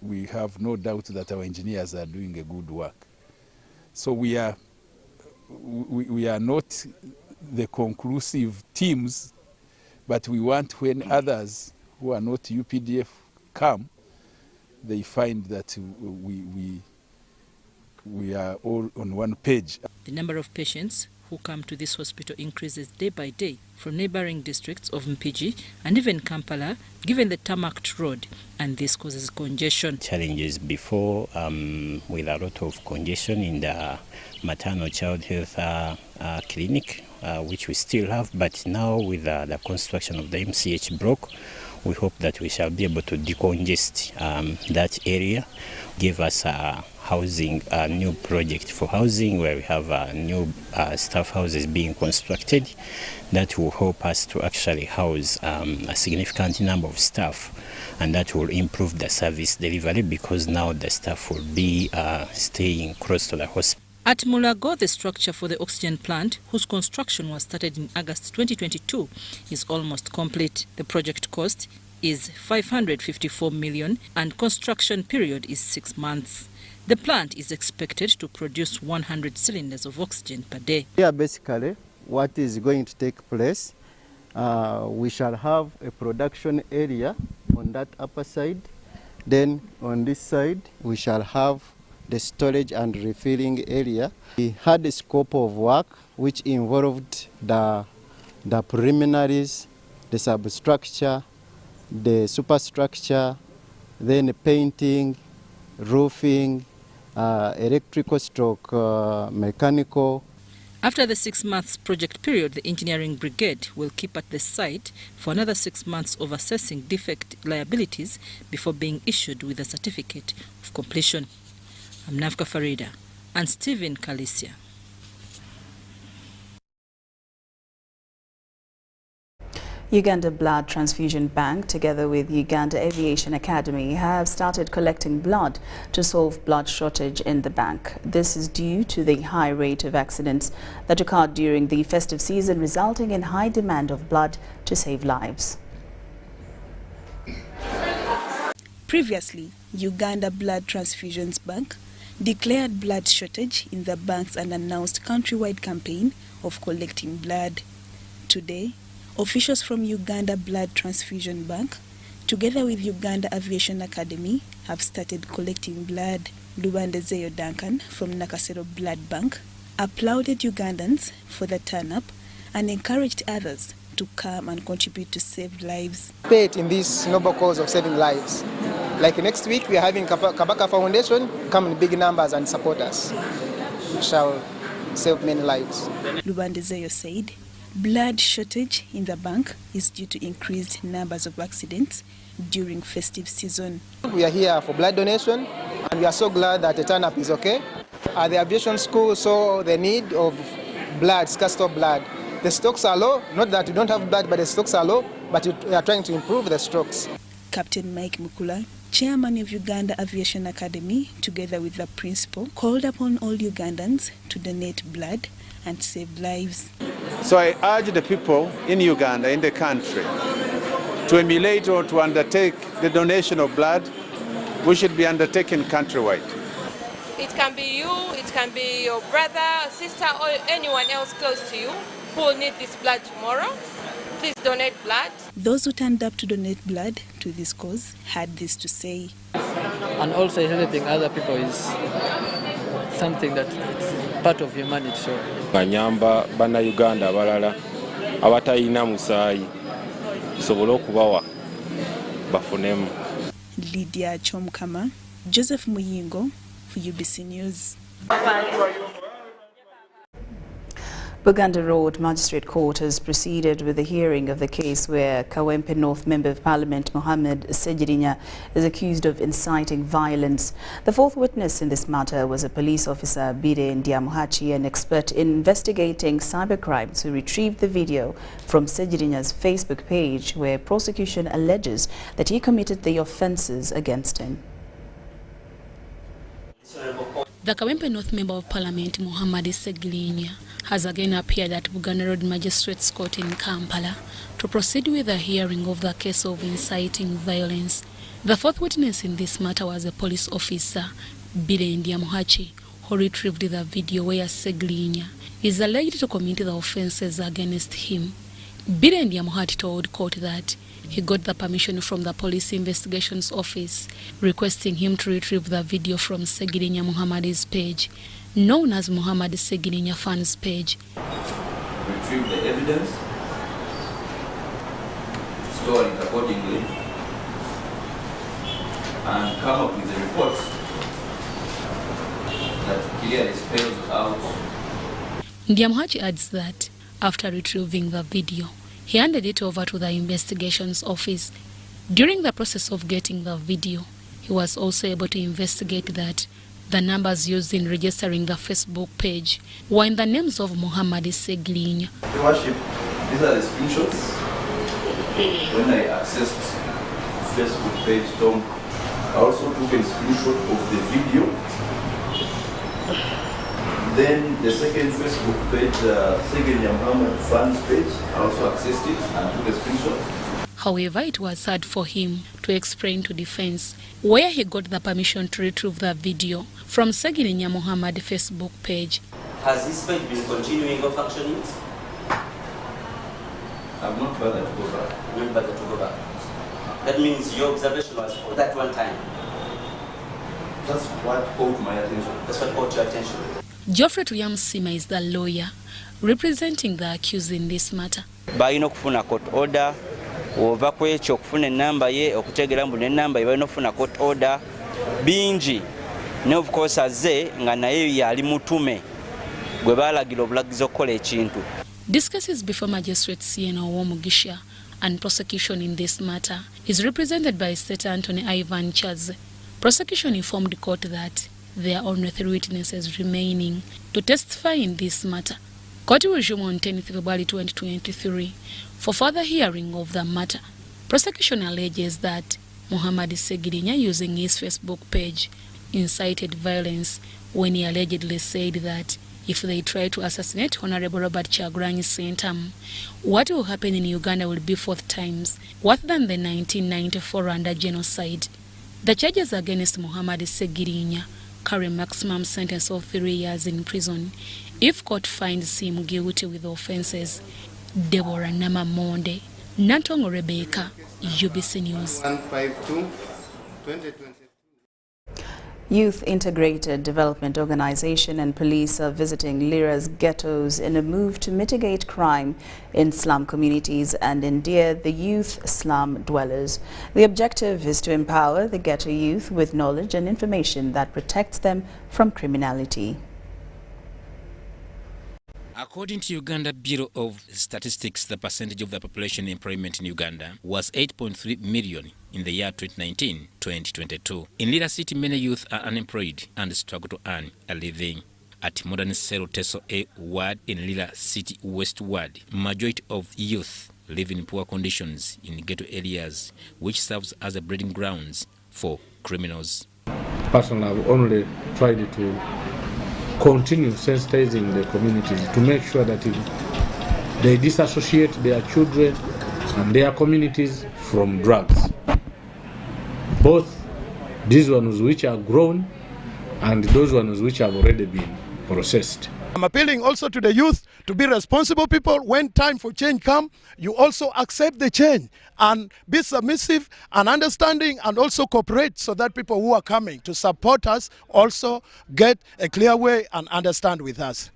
we have no doubt that our engineers are doing a good work. So we are not the conclusive teams, but we want when others who are not UPDF come, they find that we are all on one page. The number of patients who come to this hospital increases day by day from neighboring districts of Mpigi and even Kampala, given the tarmacked road, and this causes congestion. Challenges before with a lot of congestion in the maternal child health clinic, which we still have, but now with the construction of the MCH block, we hope that we shall be able to decongest that area, give us a housing, a new project for housing where we have new staff houses being constructed that will help us to actually house a significant number of staff, and that will improve the service delivery because now the staff will be staying close to the hospital. At Mulago, the structure for the oxygen plant, whose construction was started in August 2022, is almost complete. The project cost is 554 million and construction period is 6 months. The plant is expected to produce 100 cylinders of oxygen per day. Here basically what is going to take place, we shall have a production area on that upper side. Then on this side we shall have the storage and refilling area. We had a scope of work which involved the preliminaries, the substructure, the superstructure, then painting, roofing, electrical stroke, mechanical. After the 6 months project period, the engineering brigade will keep at the site for another 6 months of assessing defect liabilities before being issued with a certificate of completion. I'm Nafka Farida and Stephen Kalisia. Uganda Blood Transfusion Bank, together with Uganda Aviation Academy, have started collecting blood to solve blood shortage in the bank. This is due to the high rate of accidents that occurred during the festive season, resulting in high demand of blood to save lives. Previously, Uganda Blood Transfusions Bank declared blood shortage in the bank's unannounced countrywide campaign of collecting blood. Today, officials from Uganda Blood Transfusion Bank, together with Uganda Aviation Academy, have started collecting blood. Lubandezeyo Duncan from Nakasero Blood Bank applauded Ugandans for the turn-up and encouraged others to come and contribute to save lives. Participate in this noble cause of saving lives. Like next week, we are having Kabaka Foundation come in big numbers and support us. We shall save many lives. Lubandezeyo said blood shortage in the bank is due to increased numbers of accidents during festive season. We are here for blood donation, and we are so glad that the turn-up is okay. The aviation school saw the need of blood, scarcity of blood. The stocks are low, not that we don't have blood, but the stocks are low, but we are trying to improve the stocks. Captain Mike Mukula, chairman of Uganda Aviation Academy, together with the principal, called upon all Ugandans to donate blood and save lives. So I urge the people in Uganda, in the country, to emulate or to undertake the donation of blood, which should be undertaken countrywide. It can be you, it can be your brother, sister, or anyone else close to you who will need this blood tomorrow. Please donate blood. Those who turned up to donate blood to this cause had this to say. And also helping other people is something that it's part of humanity. So. Banyamba bana Uganda abalala abatayina musaayi sobola okubawa bafunemu. Lydia Chomkama, Joseph Muyingo for UBC News. Buganda Road Magistrate Court has proceeded with the hearing of the case where Kawempe North Member of Parliament Mohammed Segirinya is accused of inciting violence. The fourth witness in this matter was a police officer, Bide Ndiamuhachi, an expert in investigating cybercrimes, who retrieved the video from Segirinya's Facebook page where prosecution alleges that he committed the offences against him. The Kawempe North Member of Parliament Mohammed Segirinya has again appeared at Buganda Road Magistrates Court in Kampala to proceed with the hearing of the case of inciting violence. The fourth witness in this matter was a police officer, Bide Ndiamuhachi, who retrieved the video where Segirinya is alleged to commit the offences against him. Bide Ndiamuhachi told court that he got the permission from the Police Investigations Office, requesting him to retrieve the video from Segirinya Muhammad's page, known as Muhammad Segirinya Fans page. Retrieve the evidence, store it accordingly, and come up with the reports that clearly spells out. Ndiamuhachi adds that after retrieving the video, he handed it over to the investigations office. During the process of getting the video, he was also able to investigate that the numbers used in registering the Facebook page were in the names of Muhammad Segirinya. Your Worship, these are the screenshots. When I accessed Facebook page, Tom, I also took a screenshot of the video. Then the second Facebook page, Segirinya Muhammad fans page, I also accessed it and took a screenshot. However, it was hard for him to explain to defense where he got the permission to retrieve the video from Segirinya Muhammad Facebook page. Has this page been continuing of functioning? I'm not bothered to go back. Not bothered to go back. That means your observation was for that one time. That's what caught my attention. That's what caught your attention. Geoffrey Tuyamsima is the lawyer representing the accused in this matter. Balina okufuna court order ova kwekyo okufuna enamba ye okutegera mbu n'enamba ye balina okufuna court order bingi ne of course azze nga naye yali mutume gwe baalagira obulagizi okukola ekintu. This case is before Magistrate Siena Owomugisha, and prosecution in this matter is represented by State Attorney Ivan Chaze. Prosecution informed court that there are only 3 witnesses remaining to testify in this matter. Court will resume on 10th February 2023 for further hearing of the matter. Prosecution alleges that Muhammad Segirinya, using his Facebook page, incited violence when he allegedly said that if they try to assassinate Honorable Robert Kyagulanyi Ssentamu, what will happen in Uganda will be 4 times worse than the 1994 Rwanda genocide. The charges against Muhammad Segirinya carry a maximum sentence of 3 years in prison if court finds him guilty with the offences. Deborah Namamonde, Nantongo Rebecca, UBC News. 152-2020. Youth Integrated Development Organization and police are visiting Lira's ghettos in a move to mitigate crime in slum communities and endear the youth slum dwellers. The objective is to empower the ghetto youth with knowledge and information that protects them from criminality. According to Uganda Bureau of Statistics, the percentage of the population employment in Uganda was 8.3 million in the year 2019-2022. In Lira City, many youth are unemployed and struggle to earn a living. At Modern Sero Teso A ward in Lira City West Ward, majority of youth live in poor conditions in ghetto areas, which serves as a breeding grounds for criminals. Personally, I've only tried to continue sensitizing the communities to make sure that they disassociate their children and their communities from drugs. Both these ones which are grown and those ones which have already been processed. I'm appealing also to the youth to be responsible people. When time for change comes, you also accept the change and be submissive and understanding and also cooperate so that people who are coming to support us also get a clear way and understand with us.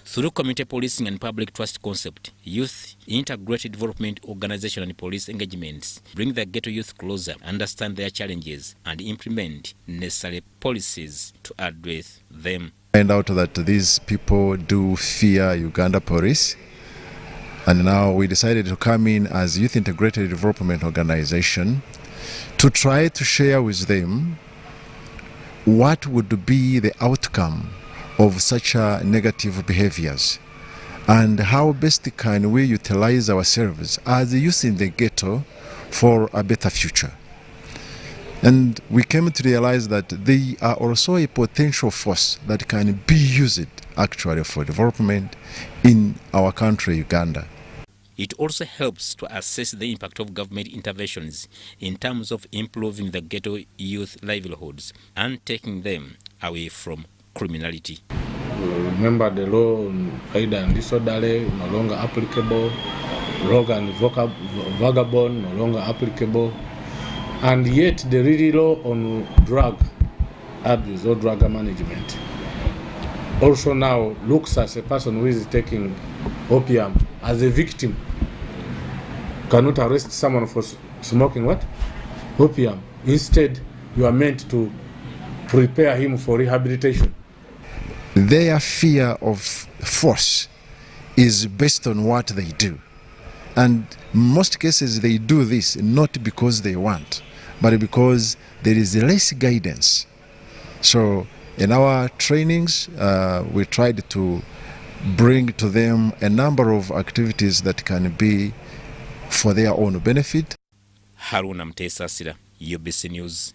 Through community policing and public trust concept, youth integrated development organization and police engagements bring the ghetto youth closer, understand their challenges, and implement necessary policies to address them. Find out that these people do fear Uganda police, and now we decided to come in as Youth Integrated Development Organization to try to share with them what would be the outcome of such negative behaviors and how best can we utilize ourselves as youth in the ghetto for a better future. And we came to realize that they are also a potential force that can be used actually for development in our country, Uganda. It also helps to assess the impact of government interventions in terms of improving the ghetto youth livelihoods and taking them away from criminality. Remember, the law on either and disorderly no longer applicable, rogue and vagabond no longer applicable. And yet the real law on drug abuse or drug management also now looks at a person who is taking opium as a victim. Cannot arrest someone for smoking what? Opium. Instead, you are meant to prepare him for rehabilitation. Their fear of force is based on what they do. And in most cases they do this not because they want, but because there is less guidance. So in our trainings, we tried to bring to them a number of activities that can be for their own benefit. Haruna Mtesa Sira, UBC News.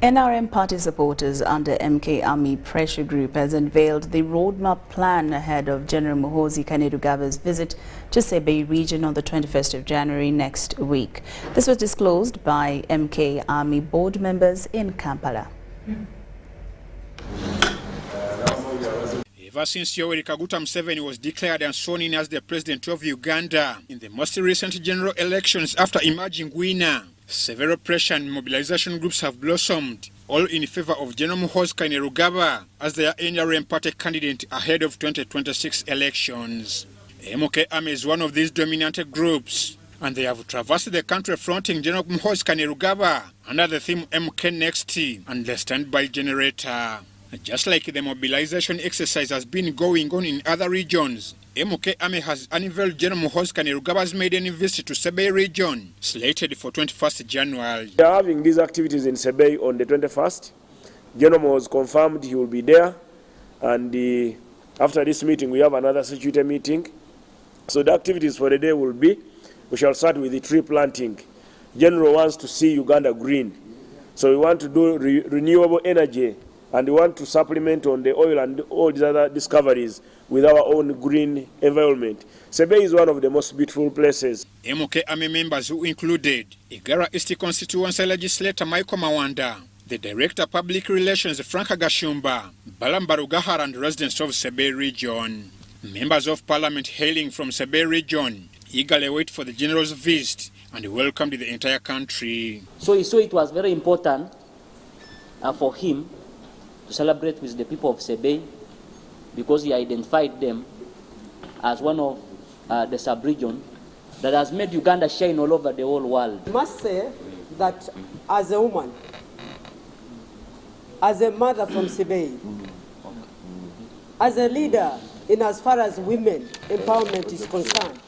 NRM party supporters under MK Army Pressure Group has unveiled the roadmap plan ahead of General Muhoozi Kainerugaba's visit to Sebei region on the 21st of January next week. This was disclosed by MK Army board members in Kampala. Ever since Yoweri Kaguta Museveni was declared and sworn in as the president of Uganda in the most recent general elections after emerging winner, several pressure and mobilization groups have blossomed, all in favor of General Muhoozi Kainerugaba as their NRM party candidate ahead of 2026 elections. MK Army is one of these dominant groups, and they have traversed the country fronting General Muhoozi Kainerugaba under the theme MK Next and the standby generator. Just like the mobilization exercise has been going on in other regions, MK Army has unveiled General Muhoozi Kainerugaba's maiden visit to Sebei region, slated for 21st January. We are having these activities in Sebei on the 21st. General was confirmed he will be there, and after this meeting we have another security meeting. So the activities for the day will be, we shall start with the tree planting. General wants to see Uganda green. So we want to do renewable energy, and we want to supplement on the oil and all these other discoveries with our own green environment. Sebei is one of the most beautiful places. MK Army members who included Igara East Constituency Legislator Michael Mawanda, the Director of Public Relations Frank Gashumba, Balambaru Gahara and residents of Sebei region. Members of Parliament hailing from Sebei region eagerly wait for the General's visit and welcomed the entire country. So it was very important for him to celebrate with the people of Sebei, because he identified them as one of the sub-region that has made Uganda shine all over the whole world. I must say that as a woman, as a mother from Sebei, as a leader in as far as women empowerment is concerned,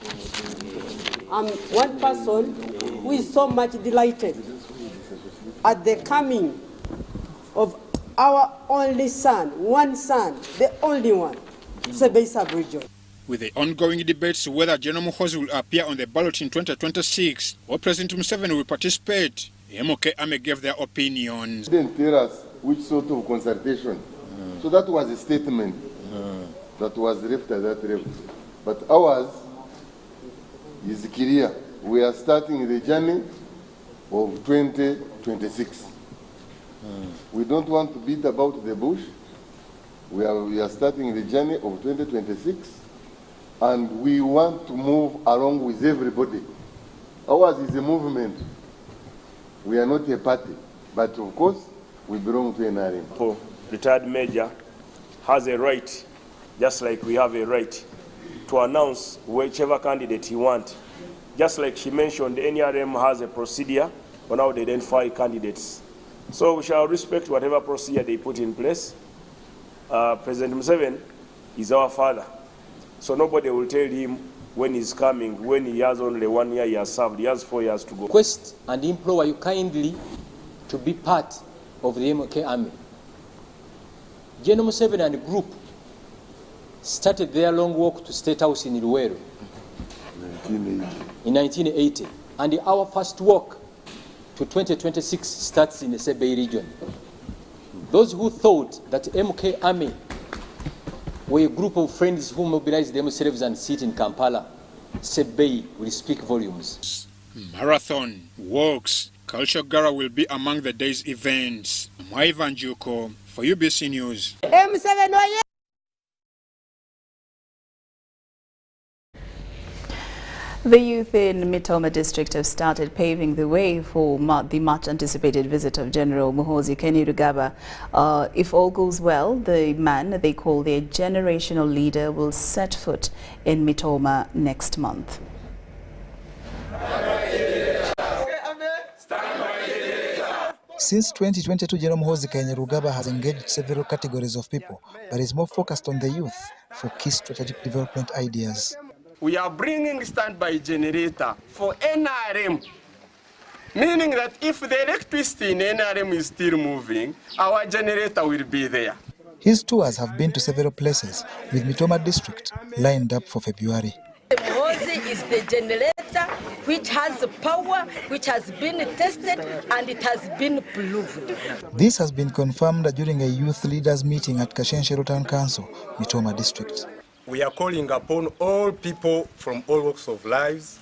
I'm one person who is so much delighted at the coming of our only son, one son, the only one, Sebei sub-region. With the ongoing debates whether General Muhoozi will appear on the ballot in 2026 or President Museveni will participate, MK Ame gave their opinions. They didn't tell us which sort of consultation. So that was a statement that was left at that level. But ours is clear. We are starting the journey of 2026. We don't want to beat about the bush. We are starting the journey of 2026, and we want to move along with everybody. Ours is a movement. We are not a party, but of course, we belong to NRM. Retired Major has a right, just like we have a right, to announce whichever candidate he wants. Just like she mentioned, NRM has a procedure on how to identify candidates. So we shall respect whatever procedure they put in place. President Museveni is our father. So nobody will tell him when he's coming, when he has only 1 year he has served, he has 4 years to go. Request and implore you kindly to be part of the MK Army. General Museveni and the group started their long walk to State House in Luweero in 1980. And our first walk to 2026 starts in the Sebei region. Those who thought that MK Army were a group of friends who mobilized themselves and sit in Kampala, Sebei will speak volumes. Marathon, walks, Culture Gara will be among the day's events. Mwaivan Juko for UBC News. The youth in Mitooma district have started paving the way for the much-anticipated visit of General Muhoozi Kainerugaba. If all goes well, the man they call their generational leader will set foot in Mitooma next month. Since 2022, General Muhoozi Kainerugaba has engaged several categories of people, but is more focused on the youth for key strategic development ideas. We are bringing standby generator for NRM, meaning that if the electricity in NRM is still moving, our generator will be there. His tours have been to several places, with Mitooma district lined up for February. Muhoozi is the generator which has power, which has been tested, and it has been proved. This has been confirmed during a youth leaders meeting at Kashenshero Town Council, Mitooma district. We are calling upon all people from all walks of lives,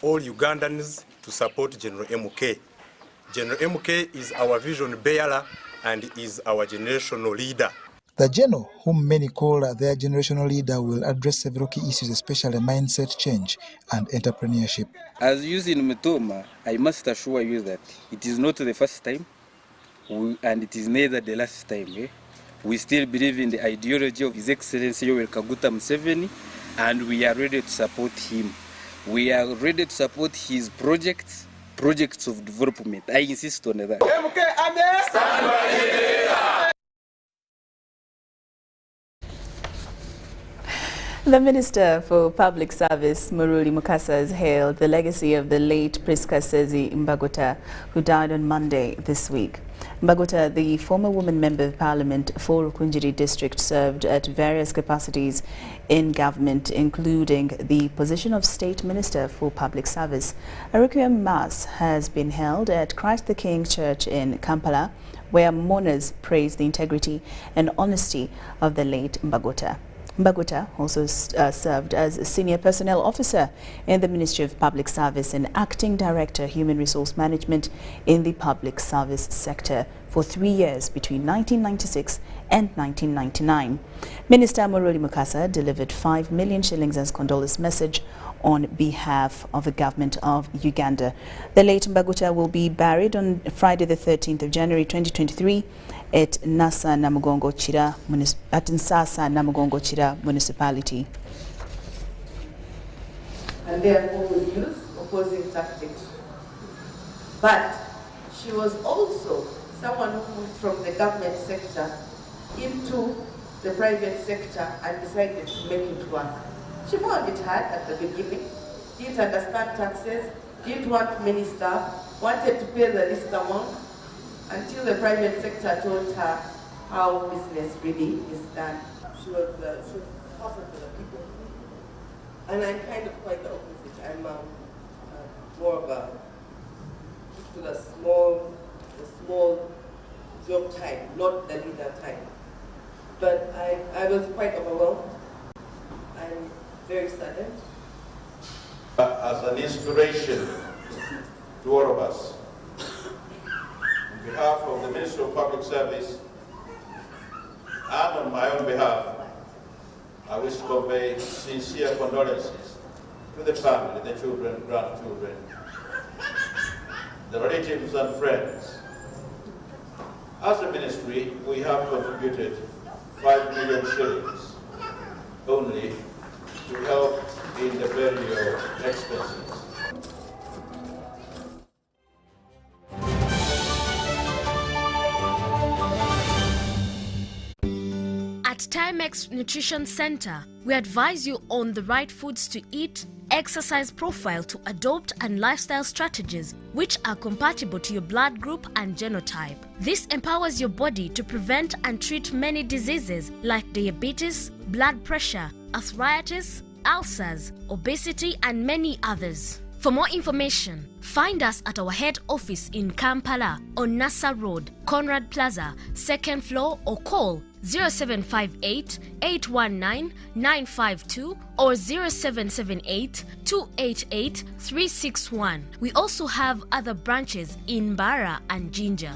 all Ugandans, to support General MK. General MK is our vision bearer and is our generational leader. The General, whom many call their generational leader, will address several key issues, especially mindset change and entrepreneurship. As used in Mitooma, I must assure you that it is not the first time, and it is neither the last time. We still believe in the ideology of His Excellency Yoweri Kaguta Museveni, and we are ready to support him. We are ready to support his projects of development. I insist on that. The Minister for Public Service, Muhoozi Mukasa, has hailed the legacy of the late Priska Sezi Mbagota, who died on Monday this week. Mbagota, the former woman member of Parliament for Rukunjiri district, served at various capacities in government, including the position of State Minister for Public Service. A requiem mass has been held at Christ the King Church in Kampala, where mourners praised the integrity and honesty of the late Mbagota. Mbagota also served as a senior personnel officer in the Ministry of Public Service and acting director Human Resource Management in the public service sector for 3 years between 1996 and 1999. Minister Muhoozi Mukasa delivered 5 million shillings as condolence message on behalf of the government of Uganda. The late Mbagota will be buried on Friday the 13th of January 2023 at Nsasa Namugongo Chira municipality. And therefore will use opposing tactics. But she was also someone who moved from the government sector into the private sector and decided to make it work. She found it hard at the beginning, didn't understand taxes, didn't want many staff, wanted to pay the least amount, until the private sector told her how business really is done. She was perfect for the people. And I'm kind of quite the opposite. I'm more of a small job type, not the leader type. But I was quite overwhelmed. I'm very saddened. As an inspiration to all of us, on behalf of the Ministry of Public Service and on my own behalf, I wish to convey sincere condolences to the family, the children, grandchildren, the relatives and friends. As a ministry, we have contributed 5 million shillings only to help in the burial expenses. At Timex Nutrition Center, we advise you on the right foods to eat, exercise profile to adopt, and lifestyle strategies which are compatible to your blood group and genotype. This empowers your body to prevent and treat many diseases like diabetes, blood pressure, arthritis, ulcers, obesity, and many others. For more information, find us at our head office in Kampala on Nassa Road, Conrad Plaza, 2nd floor, or call 0758 819 952 or 0778 288 361. We also have other branches in Bara and Jinja.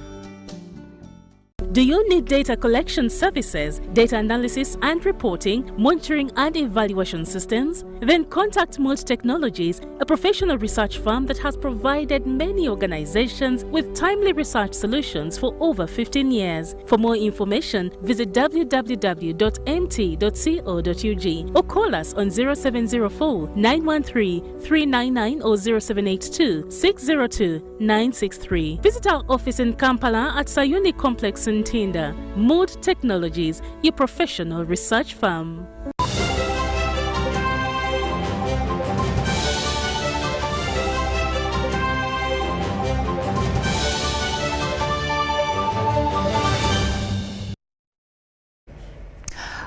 Do you need data collection services, data analysis and reporting, monitoring and evaluation systems? Then contact Mold Technologies, a professional research firm that has provided many organizations with timely research solutions for over 15 years. For more information, visit www.mt.co.ug or call us on 0704 913 399 or 0782 602 963. Visit our office in Kampala at Sayuni Complex in Tinda. Mood Technologies, your professional research firm.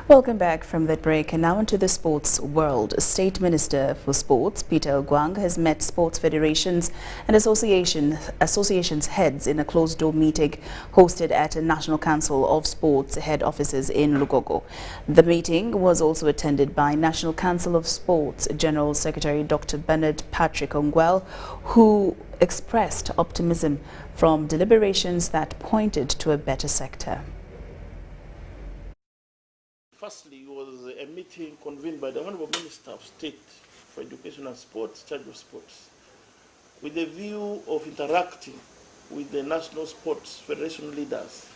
Welcome back from that break, and now into the sports world. State Minister for Sports, Peter Ogwang, has met sports federations and associations heads in a closed-door meeting hosted at a National Council of Sports head offices in Lugogo. The meeting was also attended by National Council of Sports General Secretary Dr. Bernard Patrick Ongwell, who expressed optimism from deliberations that pointed to a better sector. Firstly, it was a meeting convened by the Honorable Minister of State for Education and Sports, Charge of Sports, with the view of interacting with the National Sports Federation leaders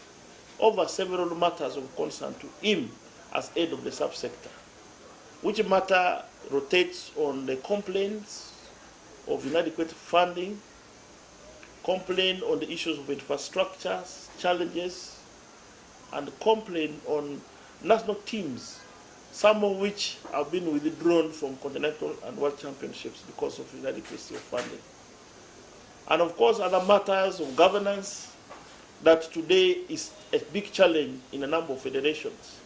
over several matters of concern to him as head of the subsector, which matter rotates on the complaints of inadequate funding, complaint on the issues of infrastructures, challenges, and complaint on national teams, some of which have been withdrawn from continental and world championships because of inadequacy of funding. And of course, other matters of governance that today is a big challenge in a number of federations.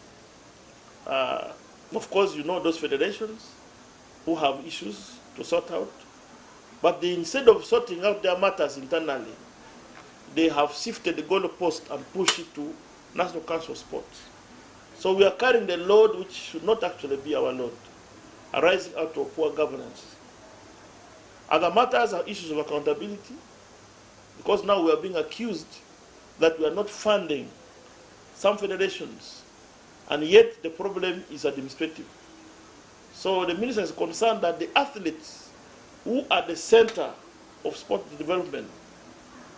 Of course, you know those federations who have issues to sort out, but instead of sorting out their matters internally, they have shifted the goalpost and pushed it to National Council of Sports. So we are carrying the load which should not actually be our load, arising out of poor governance. Other matters are issues of accountability, because now we are being accused that we are not funding some federations, and yet the problem is administrative. So the minister is concerned that the athletes who are the center of sport development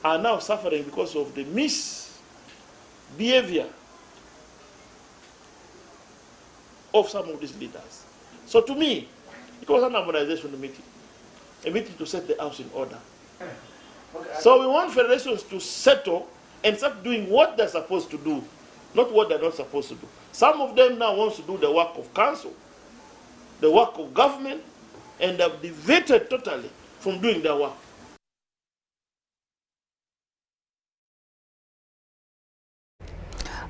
are now suffering because of the misbehavior of some of these leaders. So to me, it was an harmonization meeting, a meeting to set the house in order. So we want federations to settle and start doing what they're supposed to do, not what they're not supposed to do. Some of them now want to do the work of council, the work of government, and have deviated totally from doing their work.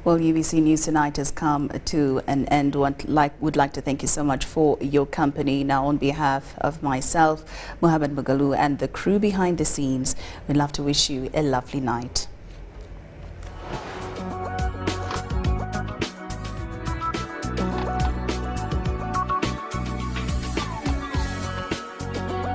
Well, UBC News Tonight has come to an end. Would like to thank you so much for your company. Now, on behalf of myself, Muhammad Mugalu, and the crew behind the scenes, we'd love to wish you a lovely night.